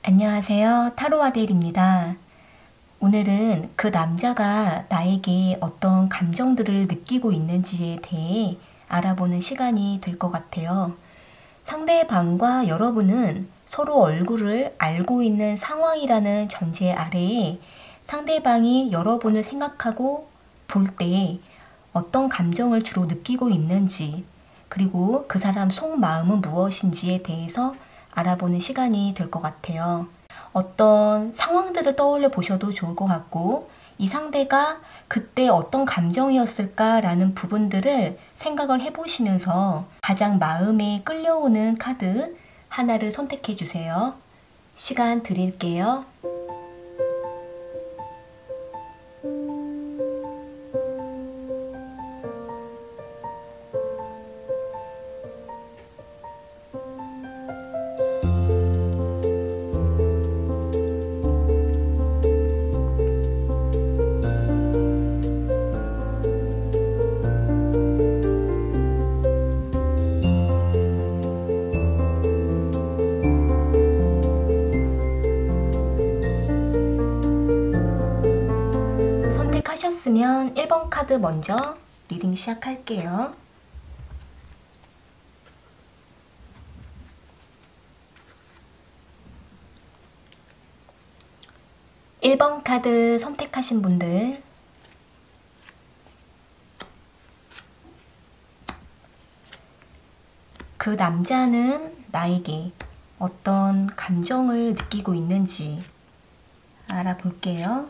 안녕하세요. 타로아델입니다. 오늘은 그 남자가 나에게 어떤 감정들을 느끼고 있는지에 대해 알아보는 시간이 될 것 같아요. 상대방과 여러분은 서로 얼굴을 알고 있는 상황이라는 전제 아래에 상대방이 여러분을 생각하고 볼 때 어떤 감정을 주로 느끼고 있는지, 그리고 그 사람 속마음은 무엇인지에 대해서 알아보는 시간이 될 것 같아요. 어떤 상황들을 떠올려 보셔도 좋을 것 같고, 이 상대가 그때 어떤 감정이었을까라는 부분들을 생각을 해보시면서 가장 마음에 끌려오는 카드 하나를 선택해 주세요. 시간 드릴게요. 선택하셨으면 1번 카드 먼저 리딩 시작할게요. (1번) 카드 선택하신 분들, 그 남자는 나에게 어떤 감정을 느끼고 있는지 알아볼게요.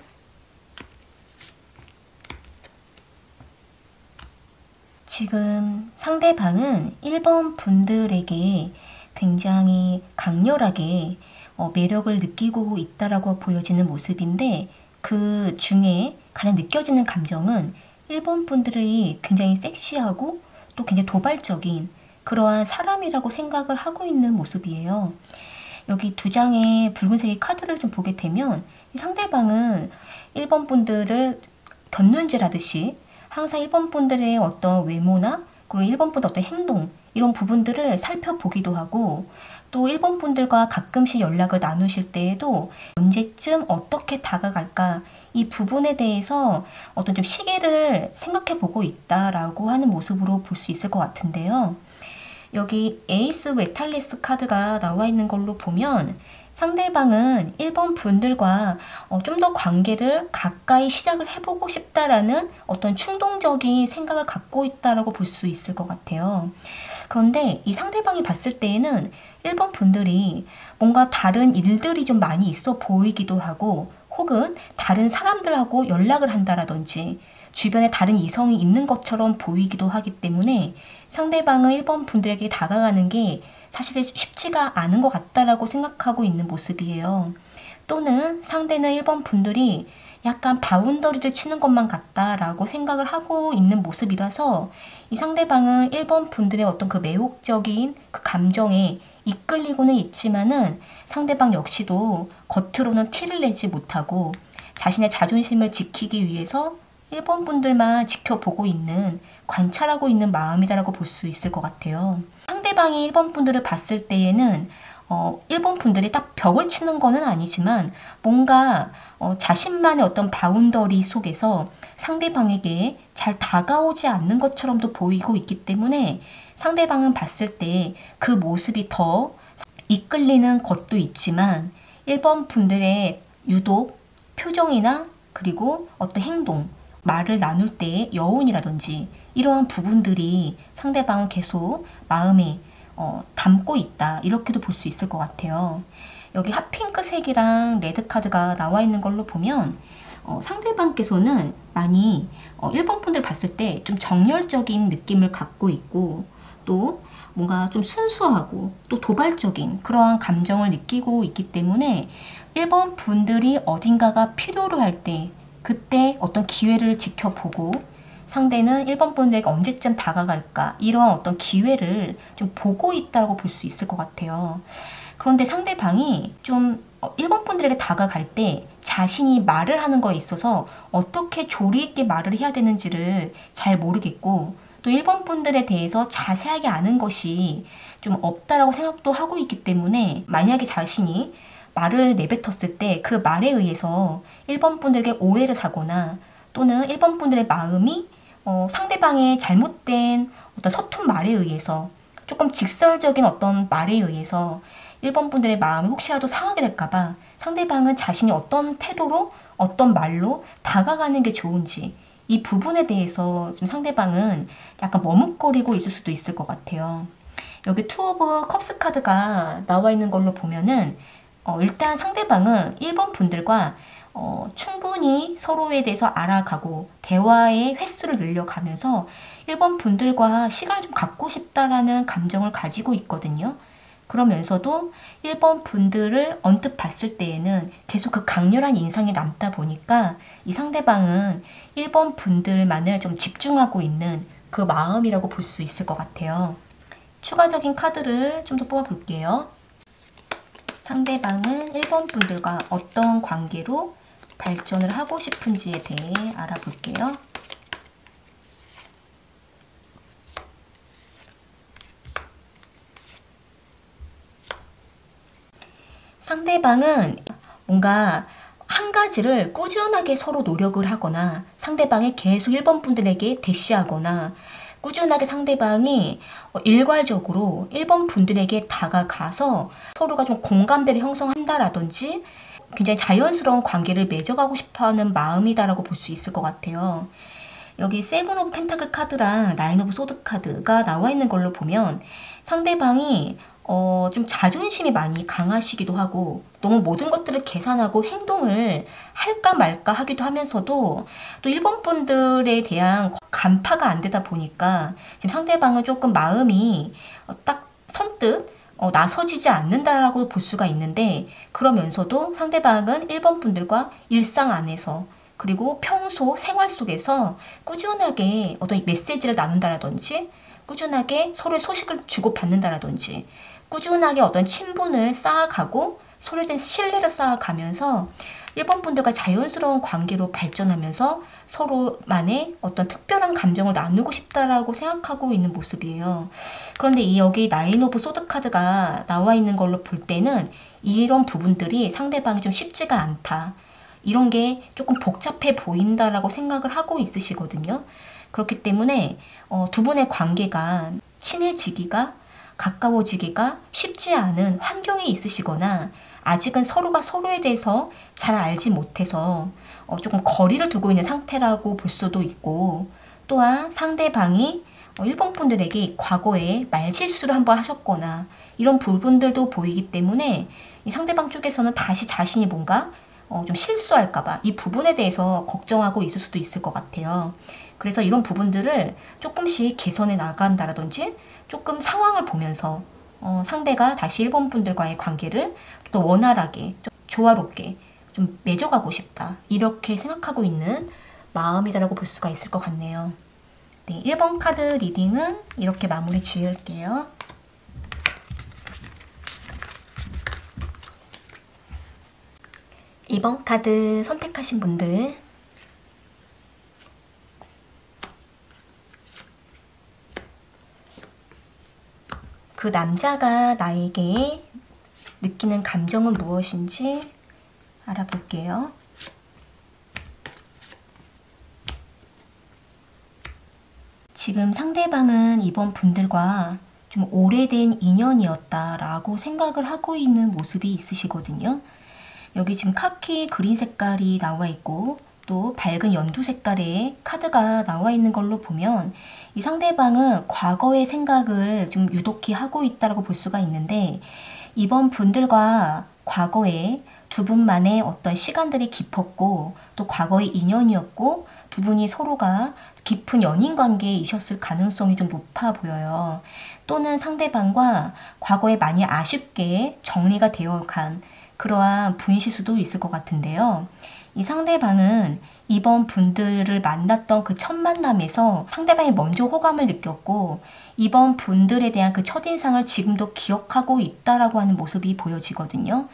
지금 상대방은 1번 분들에게 굉장히 강렬하게 매력을 느끼고 있다라고 보여지는 모습인데, 그 중에 가장 느껴지는 감정은 1번 분들이 굉장히 섹시하고 또 굉장히 도발적인 그러한 사람이라고 생각을 하고 있는 모습이에요. 여기 두 장의 붉은색의 카드를 좀 보게 되면 상대방은 1번 분들을 곁눈질하듯이 항상 1번 분들의 어떤 외모나 그리고 1번 분들 어떤 행동, 이런 부분들을 살펴보기도 하고, 또 1번 분들과 가끔씩 연락을 나누실 때에도 언제쯤 어떻게 다가갈까, 이 부분에 대해서 어떤 좀 시기를 생각해 보고 있다라고 하는 모습으로 볼 수 있을 것 같은데요. 여기 에이스 웨탈리스 카드가 나와 있는 걸로 보면 상대방은 1번 분들과 좀 더 관계를 가까이 시작을 해보고 싶다라는 어떤 충동적인 생각을 갖고 있다라고 볼 수 있을 것 같아요. 그런데 이 상대방이 봤을 때에는 1번 분들이 뭔가 다른 일들이 좀 많이 있어 보이기도 하고, 혹은 다른 사람들하고 연락을 한다라든지 주변에 다른 이성이 있는 것처럼 보이기도 하기 때문에 상대방은 1번 분들에게 다가가는 게 사실 쉽지가 않은 것 같다라고 생각하고 있는 모습이에요. 또는 상대는 1번 분들이 약간 바운더리를 치는 것만 같다라고 생각을 하고 있는 모습이라서 이 상대방은 1번 분들의 어떤 그 매혹적인 그 감정에 이끌리고는 있지만은 상대방 역시도 겉으로는 티를 내지 못하고 자신의 자존심을 지키기 위해서 1번 분들만 지켜보고 있는, 관찰하고 있는 마음이다라고 볼 수 있을 것 같아요. 상대방이 1번 분들을 봤을 때에는 1번 분들이 딱 벽을 치는 거는 아니지만 뭔가 자신만의 어떤 바운더리 속에서 상대방에게 잘 다가오지 않는 것처럼도 보이고 있기 때문에 상대방은 봤을 때 그 모습이 더 이끌리는 것도 있지만 1번 분들의 유독 표정이나 그리고 어떤 행동, 말을 나눌 때의 여운이라든지 이러한 부분들이 상대방을 계속 마음에 담고 있다, 이렇게도 볼 수 있을 것 같아요. 여기 핫핑크색이랑 레드카드가 나와 있는 걸로 보면 상대방께서는 많이 1번 분들 봤을 때 좀 정열적인 느낌을 갖고 있고, 또 뭔가 좀 순수하고 또 도발적인 그러한 감정을 느끼고 있기 때문에 1번 분들이 어딘가가 필요로 할 때 그때 어떤 기회를 지켜보고, 상대는 1번 분들에게 언제쯤 다가갈까, 이러한 어떤 기회를 좀 보고 있다고 볼 수 있을 것 같아요. 그런데 상대방이 좀 1번 분들에게 다가갈 때 자신이 말을 하는 거에 있어서 어떻게 조리 있게 말을 해야 되는지를 잘 모르겠고, 또 1번 분들에 대해서 자세하게 아는 것이 좀 없다라고 생각도 하고 있기 때문에 만약에 자신이 말을 내뱉었을 때 그 말에 의해서 1번 분들에게 오해를 사거나 또는 1번 분들의 마음이 상대방의 잘못된 어떤 서툰 말에 의해서 조금 직설적인 어떤 말에 의해서 1번 분들의 마음이 혹시라도 상하게 될까봐 상대방은 자신이 어떤 태도로 어떤 말로 다가가는 게 좋은지 이 부분에 대해서 좀 상대방은 약간 머뭇거리고 있을 수도 있을 것 같아요. 여기 투 오브 컵스 카드가 나와 있는 걸로 보면은 일단 상대방은 1번 분들과 충분히 서로에 대해서 알아가고 대화의 횟수를 늘려가면서 1번 분들과 시간을 좀 갖고 싶다라는 감정을 가지고 있거든요. 그러면서도 1번 분들을 언뜻 봤을 때에는 계속 그 강렬한 인상이 남다 보니까 이 상대방은 1번 분들만을 좀 집중하고 있는 그 마음이라고 볼 수 있을 것 같아요. 추가적인 카드를 좀 더 뽑아볼게요. 상대방은 1번 분들과 어떤 관계로 발전을 하고 싶은지에 대해 알아볼게요. 상대방은 뭔가 한 가지를 꾸준하게 서로 노력을 하거나 상대방이 계속 1번 분들에게 대시하거나 꾸준하게 상대방이 일괄적으로 1번 분들에게 다가가서 서로가 좀 공감대를 형성한다라든지 굉장히 자연스러운 관계를 맺어가고 싶어하는 마음이다라고 볼 수 있을 것 같아요. 여기 세븐 오브 펜타클 카드랑 나인 오브 소드 카드가 나와 있는 걸로 보면 상대방이 좀 자존심이 많이 강하시기도 하고 너무 모든 것들을 계산하고 행동을 할까 말까 하기도 하면서도 또 1번 분들에 대한 간파가 안 되다 보니까 지금 상대방은 조금 마음이 딱 선뜻 나서지지 않는다라고 볼 수가 있는데 그러면서도 상대방은 1번 분들과 일상 안에서 그리고 평소 생활 속에서 꾸준하게 어떤 메시지를 나눈다라든지 꾸준하게 서로의 소식을 주고받는다라든지 꾸준하게 어떤 친분을 쌓아가고 서로에 대한 신뢰를 쌓아가면서 1번 분들과 자연스러운 관계로 발전하면서 서로만의 어떤 특별한 감정을 나누고 싶다라고 생각하고 있는 모습이에요. 그런데 여기 나인 오브 소드 카드가 나와 있는 걸로 볼 때는 이런 부분들이 상대방이 좀 쉽지가 않다. 이런 게 조금 복잡해 보인다라고 생각을 하고 있으시거든요. 그렇기 때문에 두 분의 관계가 친해지기가 가까워지기가 쉽지 않은 환경에 있으시거나 아직은 서로가 서로에 대해서 잘 알지 못해서 조금 거리를 두고 있는 상태라고 볼 수도 있고 또한 상대방이 1번 분들에게 과거에 말실수를 한번 하셨거나 이런 부분들도 보이기 때문에 이 상대방 쪽에서는 다시 자신이 뭔가 좀 실수할까봐 이 부분에 대해서 걱정하고 있을 수도 있을 것 같아요. 그래서 이런 부분들을 조금씩 개선해 나간다라든지 조금 상황을 보면서 상대가 다시 1번 분들과의 관계를 또 원활하게 좀 조화롭게 좀 맺어가고 싶다 이렇게 생각하고 있는 마음이다라고 볼 수가 있을 것 같네요. 네, 1번 카드 리딩은 이렇게 마무리 지을게요. 이번 카드 선택하신 분들 그 남자가 나에게 느끼는 감정은 무엇인지 알아볼게요. 지금 상대방은 이번 분들과 좀 오래된 인연이었다라고 생각을 하고 있는 모습이 있으시거든요. 여기 지금 카키 그린 색깔이 나와 있고 또 밝은 연두 색깔의 카드가 나와 있는 걸로 보면 이 상대방은 과거의 생각을 좀 유독히 하고 있다고 볼 수가 있는데 이번 분들과 과거에 두 분만의 어떤 시간들이 깊었고 또 과거의 인연이었고 두 분이 서로가 깊은 연인 관계이셨을 가능성이 좀 높아 보여요. 또는 상대방과 과거에 많이 아쉽게 정리가 되어 간 그러한 분이실 수도 있을 것 같은데요. 이 상대방은 이번 분들을 만났던 그 첫 만남에서 상대방이 먼저 호감을 느꼈고 이번 분들에 대한 그 첫인상을 지금도 기억하고 있다라고 하는 모습이 보여지거든요.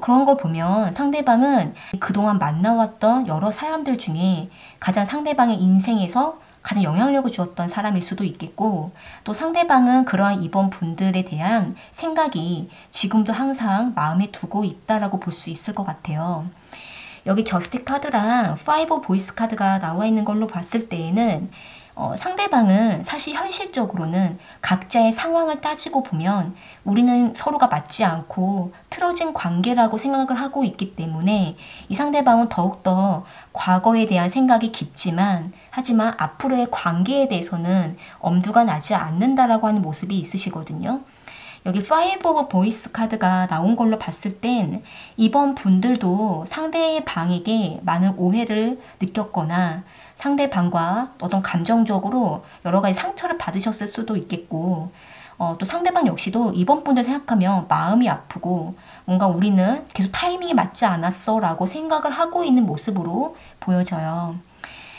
그런 걸 보면 상대방은 그동안 만나왔던 여러 사람들 중에 가장 상대방의 인생에서 가장 영향력을 주었던 사람일 수도 있겠고, 또 상대방은 그러한 이번 분들에 대한 생각이 지금도 항상 마음에 두고 있다라고 볼 수 있을 것 같아요. 여기 저스티 카드랑 파이브 보이스 카드가 나와 있는 걸로 봤을 때에는 상대방은 사실 현실적으로는 각자의 상황을 따지고 보면 우리는 서로가 맞지 않고 틀어진 관계라고 생각을 하고 있기 때문에 이 상대방은 더욱더 과거에 대한 생각이 깊지만 하지만 앞으로의 관계에 대해서는 엄두가 나지 않는다라고 하는 모습이 있으시거든요. 여기 파이브 오브 보이스 카드가 나온 걸로 봤을 땐 이번 분들도 상대방에게 많은 오해를 느꼈거나 상대방과 어떤 감정적으로 여러 가지 상처를 받으셨을 수도 있겠고, 또 상대방 역시도 이번 분들 생각하면 마음이 아프고 뭔가 우리는 계속 타이밍이 맞지 않았어 라고 생각을 하고 있는 모습으로 보여져요.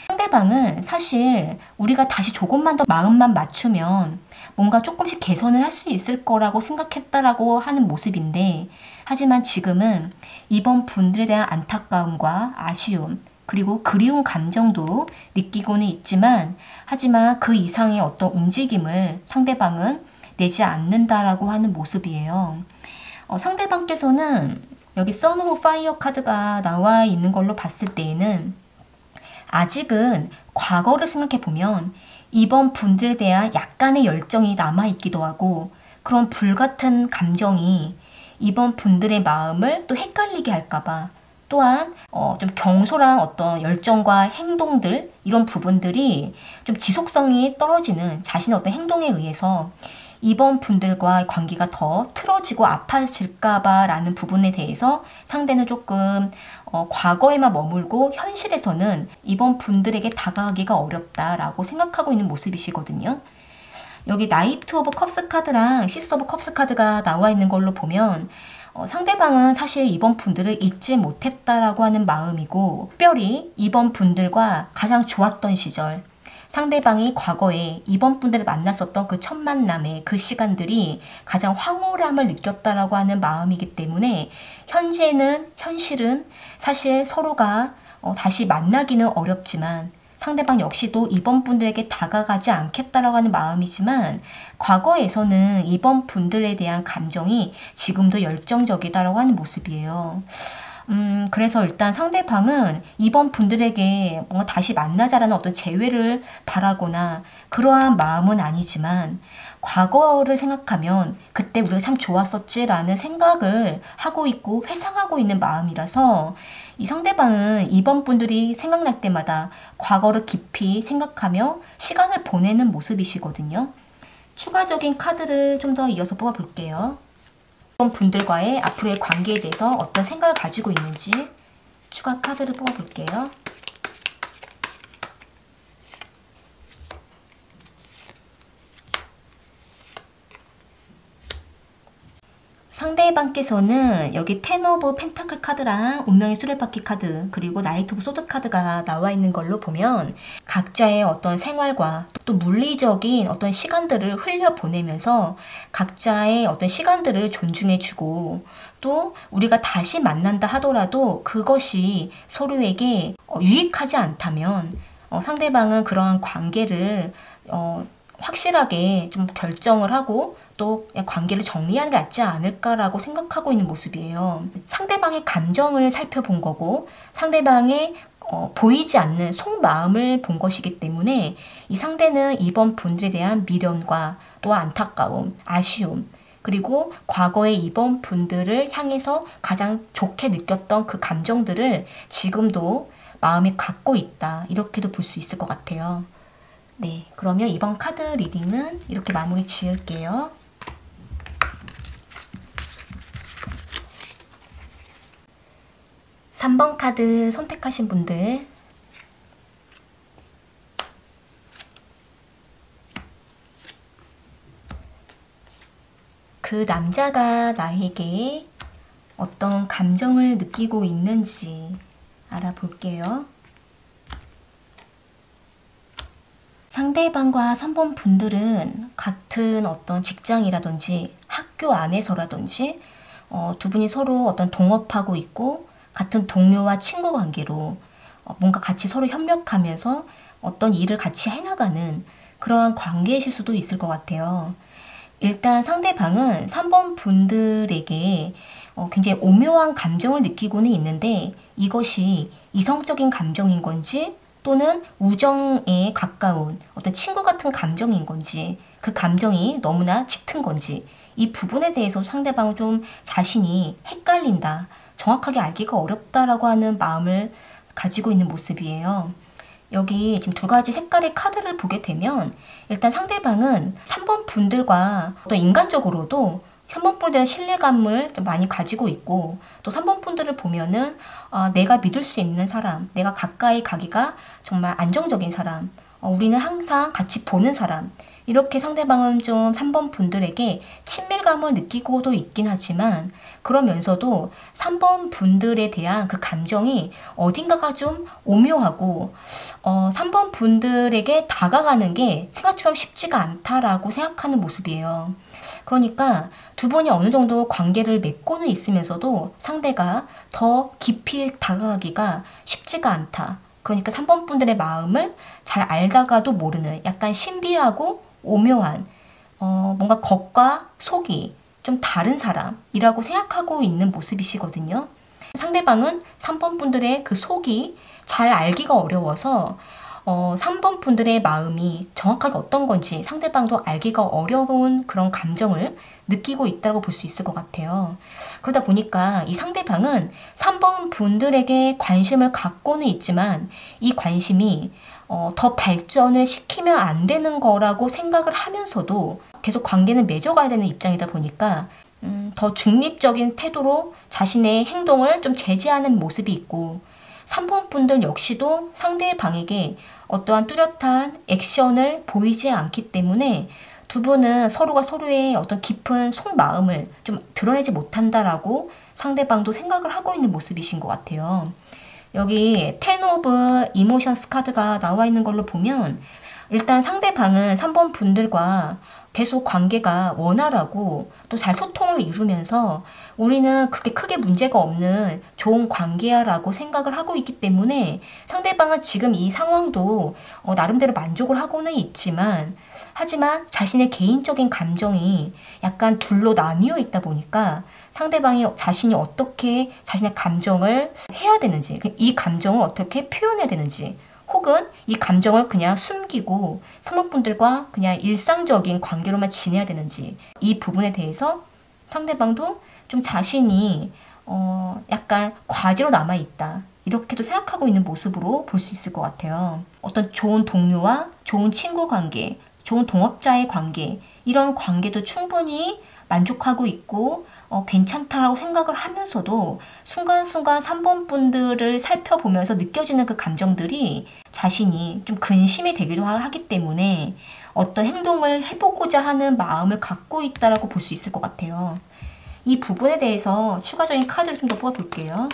상대방은 사실 우리가 다시 조금만 더 마음만 맞추면 뭔가 조금씩 개선을 할 수 있을 거라고 생각했다라고 하는 모습인데, 하지만 지금은 이번 분들에 대한 안타까움과 아쉬움 그리고 그리운 감정도 느끼고는 있지만, 하지만 그 이상의 어떤 움직임을 상대방은 내지 않는다라고 하는 모습이에요. 상대방께서는 여기 선 오브 파이어 카드가 나와 있는 걸로 봤을 때에는 아직은 과거를 생각해 보면 이번 분들에 대한 약간의 열정이 남아있기도 하고, 그런 불같은 감정이 이번 분들의 마음을 또 헷갈리게 할까봐, 또한 좀 경솔한 어떤 열정과 행동들, 이런 부분들이 좀 지속성이 떨어지는 자신의 어떤 행동에 의해서 이번 분들과 관계가 더 틀어지고 아파질까봐 라는 부분에 대해서 상대는 조금 과거에만 머물고 현실에서는 이번 분들에게 다가가기가 어렵다라고 생각하고 있는 모습이시거든요. 여기 나이트 오브 컵스 카드랑 시스 오브 컵스 카드가 나와 있는 걸로 보면 상대방은 사실 이번 분들을 잊지 못했다라고 하는 마음이고, 특별히 이번 분들과 가장 좋았던 시절, 상대방이 과거에 이번 분들을 만났었던 그 첫 만남의 그 시간들이 가장 황홀함을 느꼈다라고 하는 마음이기 때문에 현실은 사실 서로가 다시 만나기는 어렵지만 상대방 역시도 이번 분들에게 다가가지 않겠다라고 하는 마음이지만, 과거에서는 이번 분들에 대한 감정이 지금도 열정적이다라고 하는 모습이에요. 그래서 일단 상대방은 이번 분들에게 뭔가 다시 만나자라는 어떤 재회를 바라거나 그러한 마음은 아니지만, 과거를 생각하면 그때 우리가 참 좋았었지라는 생각을 하고 있고 회상하고 있는 마음이라서 이 상대방은 이번 분들이 생각날 때마다 과거를 깊이 생각하며 시간을 보내는 모습이시거든요. 추가적인 카드를 좀 더 이어서 뽑아볼게요. 이번 분들과의 앞으로의 관계에 대해서 어떤 생각을 가지고 있는지 추가 카드를 뽑아볼게요. 상대방께서는 여기 텐 오브 펜타클 카드랑 운명의 수레바퀴 카드 그리고 나이트 오브 소드 카드가 나와 있는 걸로 보면 각자의 어떤 생활과 또 물리적인 어떤 시간들을 흘려보내면서 각자의 어떤 시간들을 존중해주고, 또 우리가 다시 만난다 하더라도 그것이 서로에게 유익하지 않다면 상대방은 그러한 관계를 확실하게 좀 결정을 하고 또 관계를 정리하는 게 낫지 않을까라고 생각하고 있는 모습이에요. 상대방의 감정을 살펴본 거고 상대방의 보이지 않는 속마음을 본 것이기 때문에 이 상대는 이번 분들에 대한 미련과 또 안타까움, 아쉬움, 그리고 과거의 이번 분들을 향해서 가장 좋게 느꼈던 그 감정들을 지금도 마음에 갖고 있다, 이렇게도 볼 수 있을 것 같아요. 네, 그러면 이번 카드 리딩은 이렇게 마무리 지을게요. (3번) 카드 선택하신 분들, 그 남자가 나에게 어떤 감정을 느끼고 있는지 알아볼게요. 상대방과 3번 분들은 같은 어떤 직장이라든지 학교 안에서라든지 두 분이 서로 어떤 동업하고 있고 같은 동료와 친구 관계로 뭔가 같이 서로 협력하면서 어떤 일을 같이 해나가는 그러한 관계이실 수도 있을 것 같아요. 일단 상대방은 3번 분들에게 굉장히 오묘한 감정을 느끼고는 있는데 이것이 이성적인 감정인 건지 또는 우정에 가까운 어떤 친구 같은 감정인 건지 그 감정이 너무나 짙은 건지 이 부분에 대해서 상대방은 좀 자신이 헷갈린다, 정확하게 알기가 어렵다라고 하는 마음을 가지고 있는 모습이에요. 여기 지금 두 가지 색깔의 카드를 보게 되면 일단 상대방은 3번 분들과 또 인간적으로도 3번 분들에 대한 신뢰감을 좀 많이 가지고 있고 또 3번 분들을 보면은 내가 믿을 수 있는 사람, 내가 가까이 가기가 정말 안정적인 사람, 우리는 항상 같이 보는 사람, 이렇게 상대방은 좀 3번 분들에게 친밀감을 느끼고도 있긴 하지만 그러면서도 3번 분들에 대한 그 감정이 어딘가가 좀 오묘하고 3번 분들에게 다가가는 게 생각처럼 쉽지가 않다라고 생각하는 모습이에요. 그러니까 두 분이 어느 정도 관계를 맺고는 있으면서도 상대가 더 깊이 다가가기가 쉽지가 않다. 그러니까 3번 분들의 마음을 잘 알다가도 모르는 약간 신비하고 오묘한 뭔가 겉과 속이 좀 다른 사람이라고 생각하고 있는 모습이시거든요. 상대방은 3번 분들의 그 속이 잘 알기가 어려워서 3번 분들의 마음이 정확하게 어떤 건지 상대방도 알기가 어려운 그런 감정을 느끼고 있다고 볼 수 있을 것 같아요. 그러다 보니까 이 상대방은 3번 분들에게 관심을 갖고는 있지만 이 관심이 더 발전을 시키면 안 되는 거라고 생각을 하면서도 계속 관계는 맺어가야 되는 입장이다 보니까 더 중립적인 태도로 자신의 행동을 좀 제지하는 모습이 있고 3번 분들 역시도 상대방에게 어떠한 뚜렷한 액션을 보이지 않기 때문에 두 분은 서로가 서로의 어떤 깊은 속마음을 좀 드러내지 못한다라고 상대방도 생각을 하고 있는 모습이신 것 같아요. 여기 텐 오브 이모션스 카드가 나와 있는 걸로 보면 일단 상대방은 3번 분들과 계속 관계가 원활하고 또 잘 소통을 이루면서 우리는 그렇게 크게 문제가 없는 좋은 관계야 라고 생각을 하고 있기 때문에 상대방은 지금 이 상황도 나름대로 만족을 하고는 있지만 하지만 자신의 개인적인 감정이 약간 둘로 나뉘어 있다 보니까 상대방이 자신이 어떻게 자신의 감정을 해야 되는지, 이 감정을 어떻게 표현해야 되는지, 혹은 이 감정을 그냥 숨기고 사모분들과 그냥 일상적인 관계로만 지내야 되는지 이 부분에 대해서 상대방도 좀 자신이 약간 과제로 남아있다. 이렇게도 생각하고 있는 모습으로 볼 수 있을 것 같아요. 어떤 좋은 동료와 좋은 친구 관계, 좋은 동업자의 관계, 이런 관계도 충분히 만족하고 있고 괜찮다라고 생각을 하면서도 순간순간 3번 분들을 살펴보면서 느껴지는 그 감정들이 자신이 좀 근심이 되기도 하기 때문에 어떤 행동을 해보고자 하는 마음을 갖고 있다라고 볼 수 있을 것 같아요. 이 부분에 대해서 추가적인 카드를 좀 더 뽑아볼게요.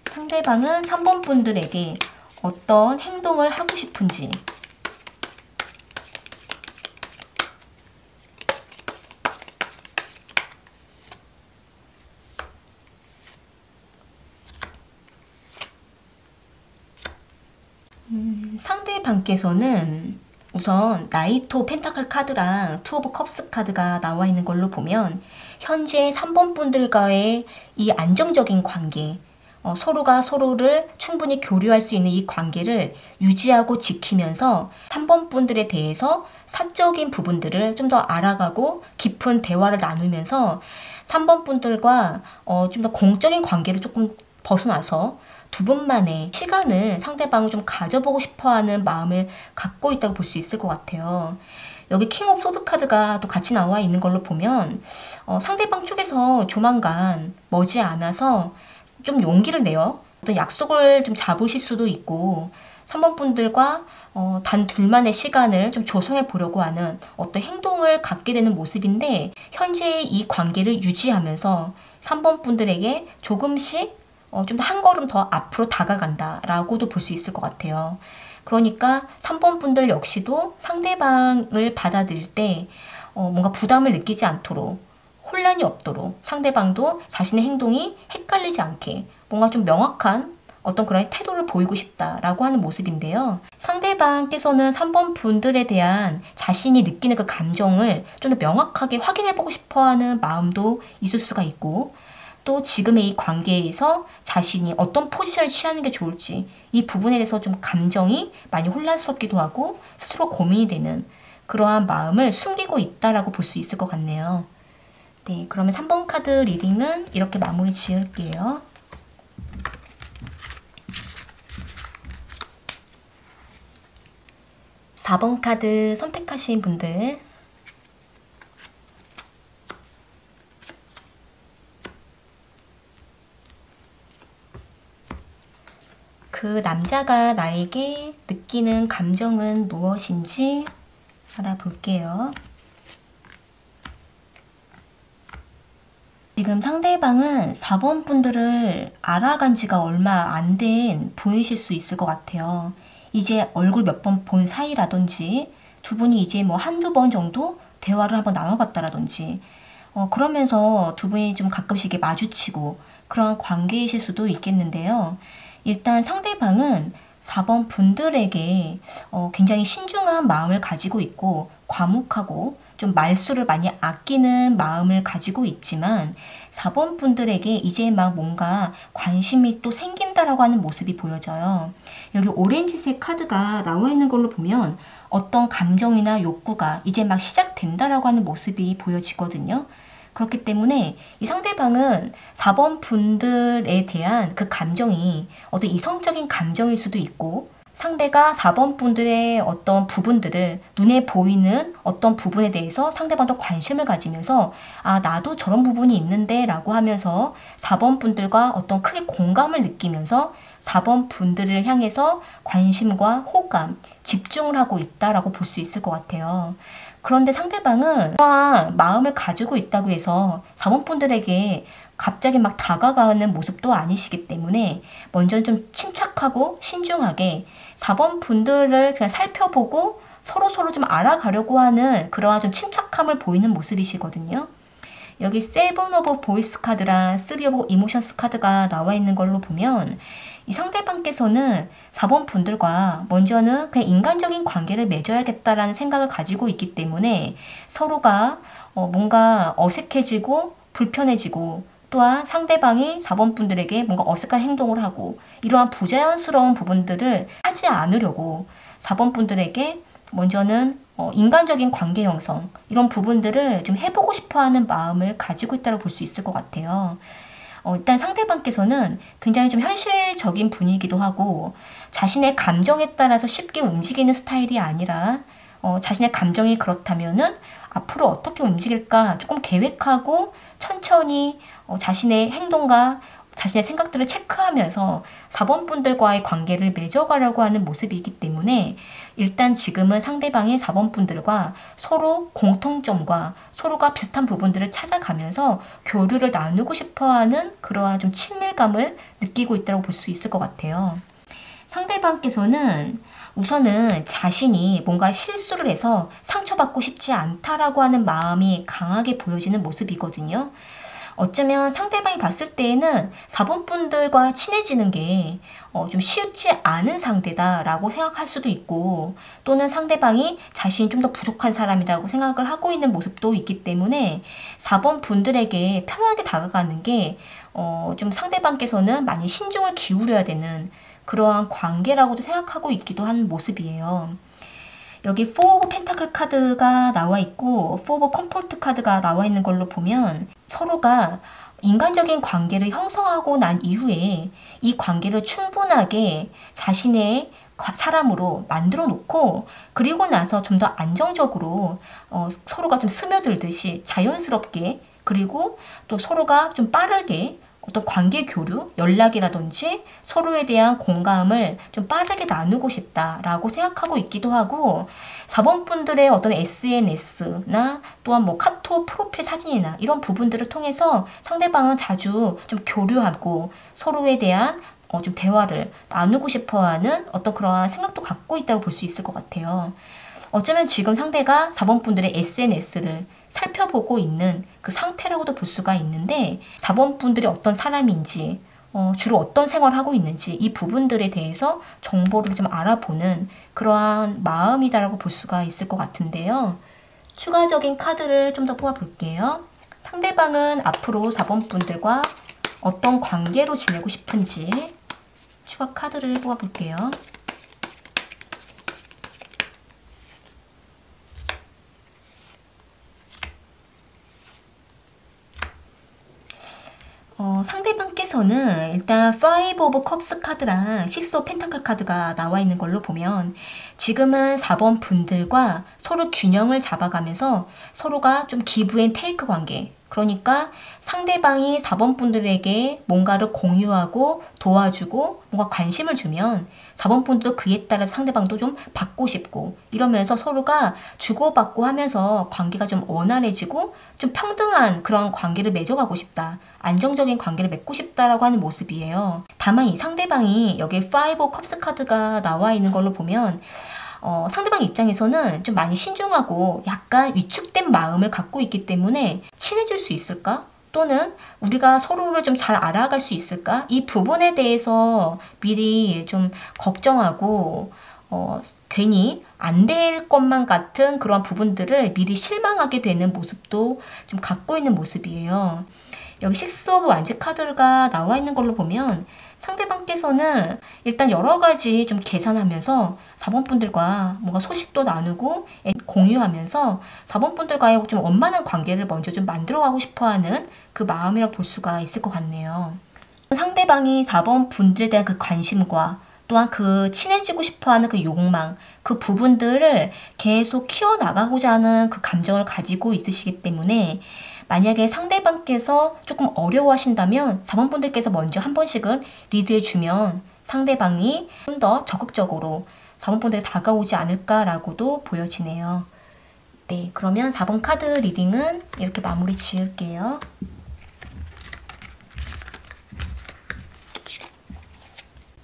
상대방은 3번 분들에게 어떤 행동을 하고 싶은지, 상대방께서는 우선 나이트 오브 펜타클 카드랑 투 오브 컵스 카드가 나와 있는 걸로 보면 현재 3번 분들과의 이 안정적인 관계, 서로가 서로를 충분히 교류할 수 있는 이 관계를 유지하고 지키면서 3번 분들에 대해서 사적인 부분들을 좀 더 알아가고 깊은 대화를 나누면서 3번 분들과 좀 더 공적인 관계를 조금 벗어나서 두 분만의 시간을 상대방을 좀 가져보고 싶어하는 마음을 갖고 있다고 볼 수 있을 것 같아요. 여기 킹 오브 소드 카드가 또 같이 나와 있는 걸로 보면 상대방 쪽에서 조만간 머지않아서 좀 용기를 내요. 어떤 약속을 좀 잡으실 수도 있고 3번 분들과 단 둘만의 시간을 좀 조성해 보려고 하는 어떤 행동을 갖게 되는 모습인데 현재 이 관계를 유지하면서 3번 분들에게 조금씩 좀 더 한 걸음 더 앞으로 다가간다라고도 볼 수 있을 것 같아요. 그러니까 3번 분들 역시도 상대방을 받아들일 때 뭔가 부담을 느끼지 않도록, 혼란이 없도록 상대방도 자신의 행동이 헷갈리지 않게 뭔가 좀 명확한 어떤 그런 태도를 보이고 싶다라고 하는 모습인데요. 상대방께서는 3번 분들에 대한 자신이 느끼는 그 감정을 좀 더 명확하게 확인해보고 싶어하는 마음도 있을 수가 있고, 또 지금의 이 관계에서 자신이 어떤 포지션을 취하는 게 좋을지 이 부분에 대해서 좀 감정이 많이 혼란스럽기도 하고 스스로 고민이 되는 그러한 마음을 숨기고 있다라고 볼 수 있을 것 같네요. 네, 그러면 3번 카드 리딩은 이렇게 마무리 지을게요. (4번) 카드 선택하신 분들, 그 남자가 나에게 느끼는 감정은 무엇인지 알아볼게요. 지금 상대방은 4번 분들을 알아간 지가 얼마 안 된 분이실 수 있을 것 같아요. 이제 얼굴 몇 번 본 사이라든지 두 분이 이제 뭐 한두 번 정도 대화를 한번 나눠봤다라든지 그러면서 두 분이 좀 가끔씩 이렇게 마주치고 그런 관계이실 수도 있겠는데요. 일단 상대방은 4번 분들에게 굉장히 신중한 마음을 가지고 있고 과묵하고 좀 말수를 많이 아끼는 마음을 가지고 있지만 4번 분들에게 이제 막 뭔가 관심이 또 생긴다라고 하는 모습이 보여져요. 여기 오렌지색 카드가 나와 있는 걸로 보면 어떤 감정이나 욕구가 이제 막 시작된다라고 하는 모습이 보여지거든요. 그렇기 때문에 이 상대방은 4번 분들에 대한 그 감정이 어떤 이성적인 감정일 수도 있고, 상대가 4번 분들의 어떤 부분들을 눈에 보이는 어떤 부분에 대해서 상대방도 관심을 가지면서 아, 나도 저런 부분이 있는데 라고 하면서 4번 분들과 어떤 크게 공감을 느끼면서 4번 분들을 향해서 관심과 호감, 집중을 하고 있다라고 볼 수 있을 것 같아요. 그런데 상대방은 그러한 마음을 가지고 있다고 해서 4번 분들에게 갑자기 막 다가가는 모습도 아니시기 때문에 먼저 좀 침착하고 신중하게 4번 분들을 그냥 살펴보고 서로서로 좀 알아가려고 하는 그러한 좀 침착함을 보이는 모습이시거든요. 여기 세븐 오브 보이스 카드랑 쓰리 오브 이모션스 카드가 나와 있는 걸로 보면 이 상대방께서는 4번 분들과 먼저는 그냥 인간적인 관계를 맺어야겠다라는 생각을 가지고 있기 때문에 서로가 뭔가 어색해지고 불편해지고, 또한 상대방이 4번 분들에게 뭔가 어색한 행동을 하고 이러한 부자연스러운 부분들을 하지 않으려고 4번 분들에게 먼저는 인간적인 관계 형성, 이런 부분들을 좀 해보고 싶어하는 마음을 가지고 있다고 볼 수 있을 것 같아요. 일단 상대방께서는 굉장히 좀 현실적인 분이기도 하고 자신의 감정에 따라서 쉽게 움직이는 스타일이 아니라 자신의 감정이 그렇다면은 앞으로 어떻게 움직일까 조금 계획하고 천천히 자신의 행동과 자신의 생각들을 체크하면서 4번 분들과의 관계를 맺어가려고 하는 모습이기 때문에 일단 지금은 상대방의 4번 분들과 서로 공통점과 서로가 비슷한 부분들을 찾아가면서 교류를 나누고 싶어하는 그러한 좀 친밀감을 느끼고 있다고 볼 수 있을 것 같아요. 상대방께서는 우선은 자신이 뭔가 실수를 해서 상처받고 싶지 않다라고 하는 마음이 강하게 보여지는 모습이거든요. 어쩌면 상대방이 봤을 때에는 4번 분들과 친해지는 게 좀 쉽지 않은 상대다라고 생각할 수도 있고, 또는 상대방이 자신이 좀 더 부족한 사람이라고 생각을 하고 있는 모습도 있기 때문에 4번 분들에게 편하게 다가가는 게 좀 상대방께서는 많이 신중을 기울여야 되는 그러한 관계라고도 생각하고 있기도 한 모습이에요. 여기 4 오브 펜타클 카드가 나와 있고 4 오브 컴포트 카드가 나와 있는 걸로 보면 서로가 인간적인 관계를 형성하고 난 이후에 이 관계를 충분하게 자신의 사람으로 만들어 놓고 그리고 나서 좀 더 안정적으로 서로가 좀 스며들듯이 자연스럽게, 그리고 또 서로가 좀 빠르게 어떤 관계 교류, 연락이라든지 서로에 대한 공감을 좀 빠르게 나누고 싶다라고 생각하고 있기도 하고, 4번 분들의 어떤 SNS나 또한 뭐 카톡 프로필 사진이나 이런 부분들을 통해서 상대방은 자주 좀 교류하고 서로에 대한 좀 대화를 나누고 싶어하는 어떤 그러한 생각도 갖고 있다고 볼 수 있을 것 같아요. 어쩌면 지금 상대가 4번 분들의 SNS를 살펴보고 있는 그 상태라고도 볼 수가 있는데 4번 분들이 어떤 사람인지, 주로 어떤 생활을 하고 있는지 이 부분들에 대해서 정보를 좀 알아보는 그러한 마음이다라고 볼 수가 있을 것 같은데요. 추가적인 카드를 좀 더 뽑아볼게요. 상대방은 앞으로 4번 분들과 어떤 관계로 지내고 싶은지 추가 카드를 뽑아볼게요. 상대방께서는 일단 5 오브 컵스 카드랑 6 오브 펜타클 카드가 나와 있는 걸로 보면 지금은 4번 분들과 서로 균형을 잡아가면서 서로가 좀 기브 앤 테이크 관계, 그러니까 상대방이 4번 분들에게 뭔가를 공유하고 도와주고 뭔가 관심을 주면 4번 분들도 그에 따라 상대방도 좀 받고 싶고 이러면서 서로가 주고받고 하면서 관계가 좀 원활해지고 좀 평등한 그런 관계를 맺어가고 싶다. 안정적인 관계를 맺고 싶다라고 하는 모습이에요. 다만 이 상대방이 여기에 5 컵스 카드가 나와 있는 걸로 보면 상대방 입장에서는 좀 많이 신중하고 약간 위축된 마음을 갖고 있기 때문에 친해질 수 있을까? 또는 우리가 서로를 좀 잘 알아갈 수 있을까? 이 부분에 대해서 미리 좀 걱정하고 괜히 안 될 것만 같은 그런 부분들을 미리 실망하게 되는 모습도 좀 갖고 있는 모습이에요. 여기 6 오브 완즈 카드가 나와 있는 걸로 보면 상대방께서는 일단 여러 가지 좀 계산하면서 4번 분들과 뭔가 소식도 나누고 공유하면서 4번 분들과의 좀 원만한 관계를 먼저 좀 만들어가고 싶어하는 그 마음이라고 볼 수가 있을 것 같네요. 상대방이 4번 분들에 대한 그 관심과 또한 그 친해지고 싶어하는 그 욕망, 그 부분들을 계속 키워나가고자 하는 그 감정을 가지고 있으시기 때문에 만약에 상대방께서 조금 어려워하신다면 4번 분들께서 먼저 한 번씩은 리드해주면 상대방이 좀 더 적극적으로 4번 분들에 다가오지 않을까라고도 보여지네요. 네, 그러면 4번 카드 리딩은 이렇게 마무리 지을게요.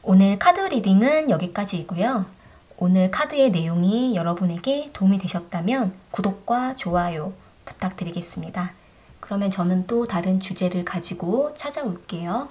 오늘 카드 리딩은 여기까지이고요. 오늘 카드의 내용이 여러분에게 도움이 되셨다면 구독과 좋아요 부탁드리겠습니다. 그러면 저는 또 다른 주제를 가지고 찾아올게요.